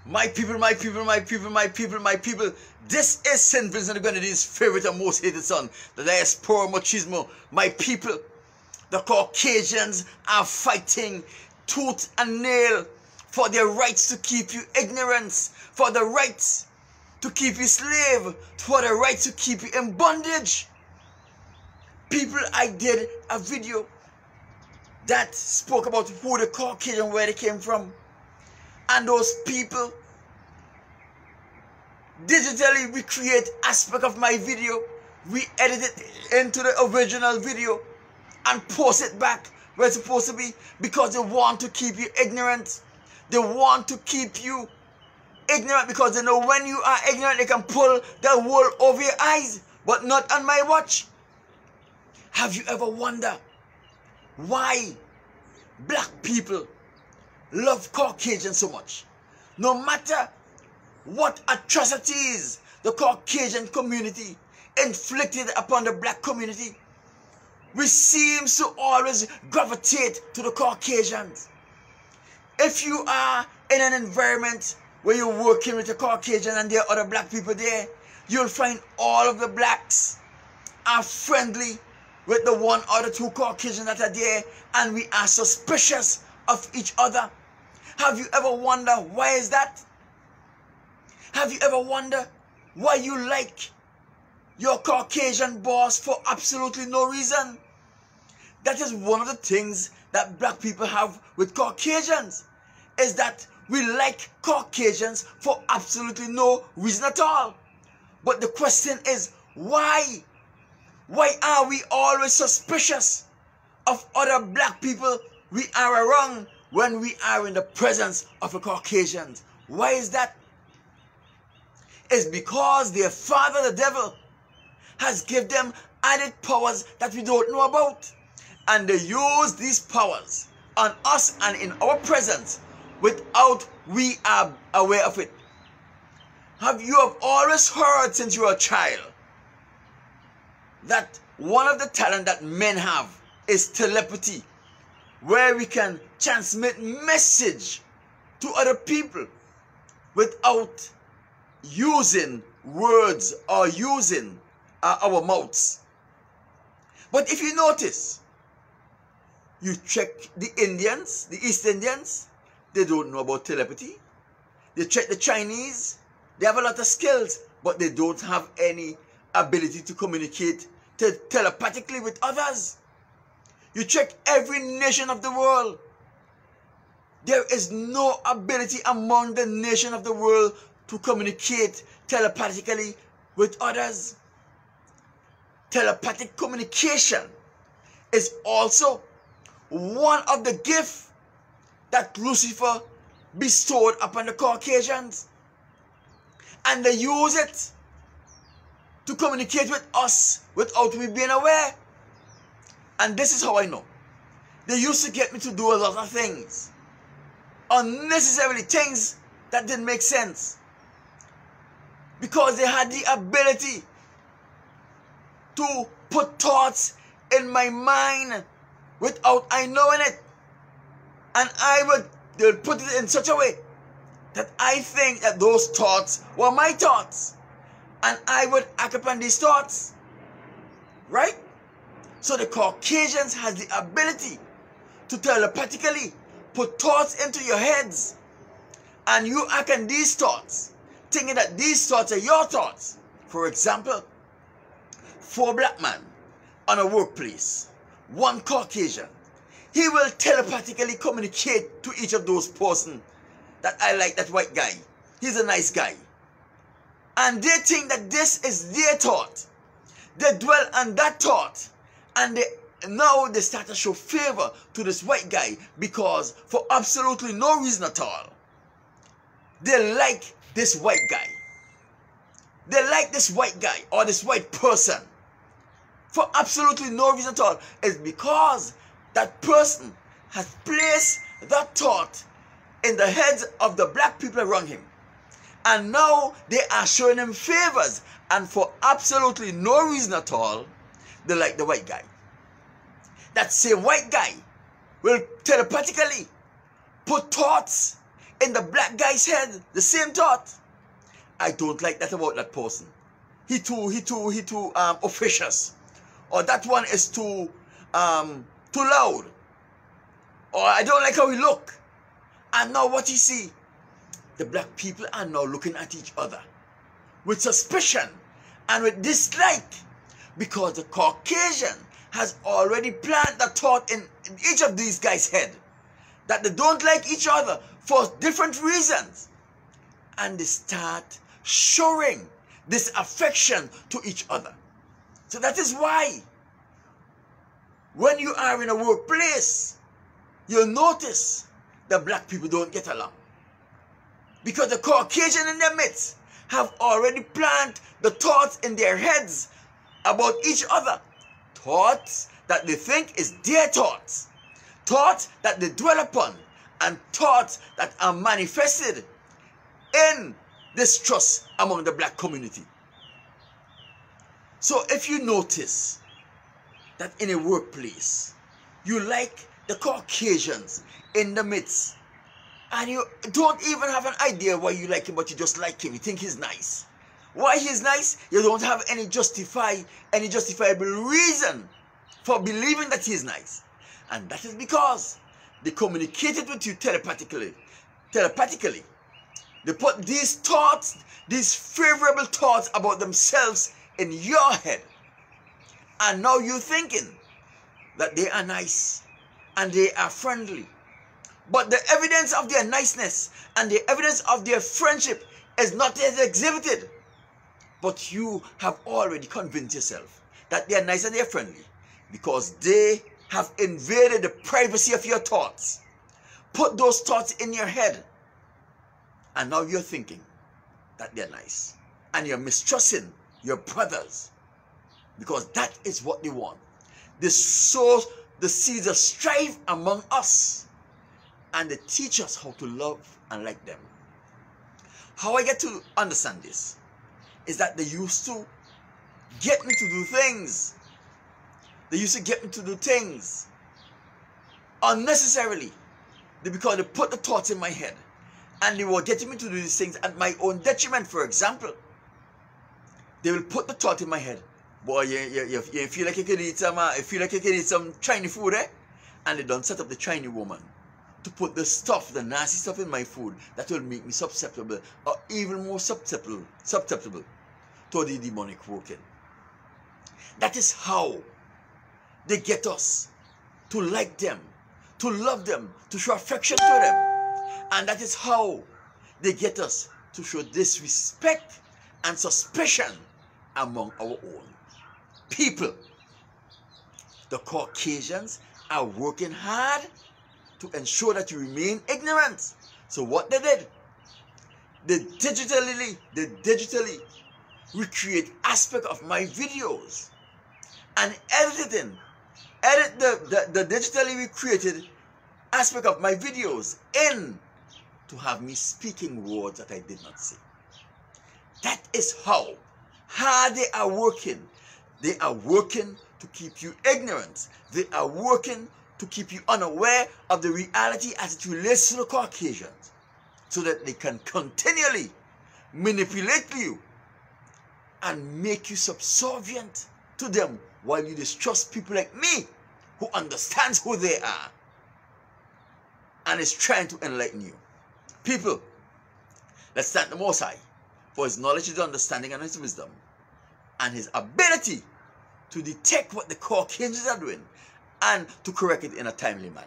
My people, my people, my people, my people, my people. This is St. Vincent the Grenadines' favorite and most hated son, the diaspora machismo. My people, the Caucasians are fighting tooth and nail for their rights to keep you ignorant, for the rights to keep you slave, for the rights to keep you in bondage. People, I did a video that spoke about who the Caucasian, where they came from. And those people digitally recreate aspect of my video, re-edit it into the original video and post it back where it's supposed to be, because they want to keep you ignorant. They want to keep you ignorant because they know when you are ignorant they can pull the wool over your eyes, but not on my watch. Have you ever wondered why black people love Caucasians so much? No matter what atrocities the Caucasian community inflicted upon the black community, we seem to always gravitate to the Caucasians. If you are in an environment where you're working with a Caucasian and there are other black people there, you'll find all of the blacks are friendly with the one or the two Caucasians that are there, and we are suspicious of each other. Have you ever wondered why is that? Have you ever wondered why you like your Caucasian boss for absolutely no reason? That is one of the things that black people have with Caucasians, is that we like Caucasians for absolutely no reason at all. But the question is, why? Why are we always suspicious of other black people we are around when we are in the presence of a Caucasian? Why is that? It's because their father, the devil, has given them added powers that we don't know about. And they use these powers on us and in our presence without we are aware of it. Have always heard since you were a child that one of the talents that men have is telepathy, where we can transmit message to other people without using words or using our mouths. But if you notice, you check the Indians, the East Indians, they don't know about telepathy. You check the Chinese, they have a lot of skills, but they don't have any ability to communicate telepathically with others. You check every nation of the world, there is no ability among the nation of the world to communicate telepathically with others. Telepathic communication is also one of the gifts that Lucifer bestowed upon the Caucasians. And they use it to communicate with us without we being aware. And this is how I know. They used to get me to do a lot of things, unnecessarily things that didn't make sense, because they had the ability to put thoughts in my mind without I knowing it. And they'll put it in such a way that I think that those thoughts were my thoughts, and I would act upon these thoughts. Right? So the Caucasians has the ability to telepathically put thoughts into your heads, and you act on these thoughts, thinking that these thoughts are your thoughts. For example, 4 black men on a workplace, 1 Caucasian, he will telepathically communicate to each of those persons that I like that white guy, he's a nice guy. And they think that this is their thought. They dwell on that thought, and now they start to show favor to this white guy, because for absolutely no reason at all, they like this white guy. They like this white guy or this white person for absolutely no reason at all. It's because that person has placed that thought in the heads of the black people around him. And now they are showing him favors, and for absolutely no reason at all, they like the white guy. That same white guy will telepathically put thoughts in the black guy's head, the same thought. I don't like that about that person. He too officious. Or that one is too loud. Or I don't like how he look. And now what you see, the black people are now looking at each other with suspicion and with dislike, because the Caucasian has already planted the thought in each of these guys' head that they don't like each other for different reasons. And they start showing this affection to each other. So that is why when you are in a workplace, you'll notice the black people don't get along. Because the Caucasian in their midst have already planted the thoughts in their heads about each other. Thoughts that they think is their thoughts. Thoughts that they dwell upon. And thoughts that are manifested in distrust among the black community. So if you notice that in a workplace, you like the Caucasians in the midst, and you don't even have an idea why you like him, but you just like him, you think he's nice. Why he's nice? You don't have any justifiable reason for believing that he's nice. And that is because they communicated with you telepathically. They put these thoughts, these favorable thoughts about themselves in your head. And now you're thinking that they are nice and they are friendly. But the evidence of their niceness and the evidence of their friendship is not yet exhibited. But you have already convinced yourself that they are nice and they are friendly because they have invaded the privacy of your thoughts. Put those thoughts in your head. And now you're thinking that they're nice. And you're mistrusting your brothers because that is what they want. They sow the seeds of strife among us. And they teach us how to love and like them. How I get to understand this is that they used to get me to do things. They used to get me to do things unnecessarily because they put the thoughts in my head. And they were getting me to do these things at my own detriment. For example, they will put the thought in my head, boy, you feel like you can eat some Chinese food, eh? And they don't set up the Chinese woman to put the stuff, the nasty stuff in my food that will make me susceptible, or even more susceptible to the demonic working. That is how they get us to like them, to love them, to show affection to them. And that is how they get us to show disrespect and suspicion among our own people. The Caucasians are working hard to ensure that you remain ignorant. So what they did, they digitally recreate aspects of my videos and edit the digitally recreated aspect of my videos in to have me speaking words that I did not say. That is how hard they are working. They are working to keep you ignorant. They are working to keep you unaware of the reality as it relates to the Caucasians, so that they can continually manipulate you and make you subservient to them while you distrust people like me who understands who they are and is trying to enlighten you. People, let's thank the Most High for his knowledge, his understanding, and his wisdom, and his ability to detect what the Caucasians are doing and to correct it in a timely manner.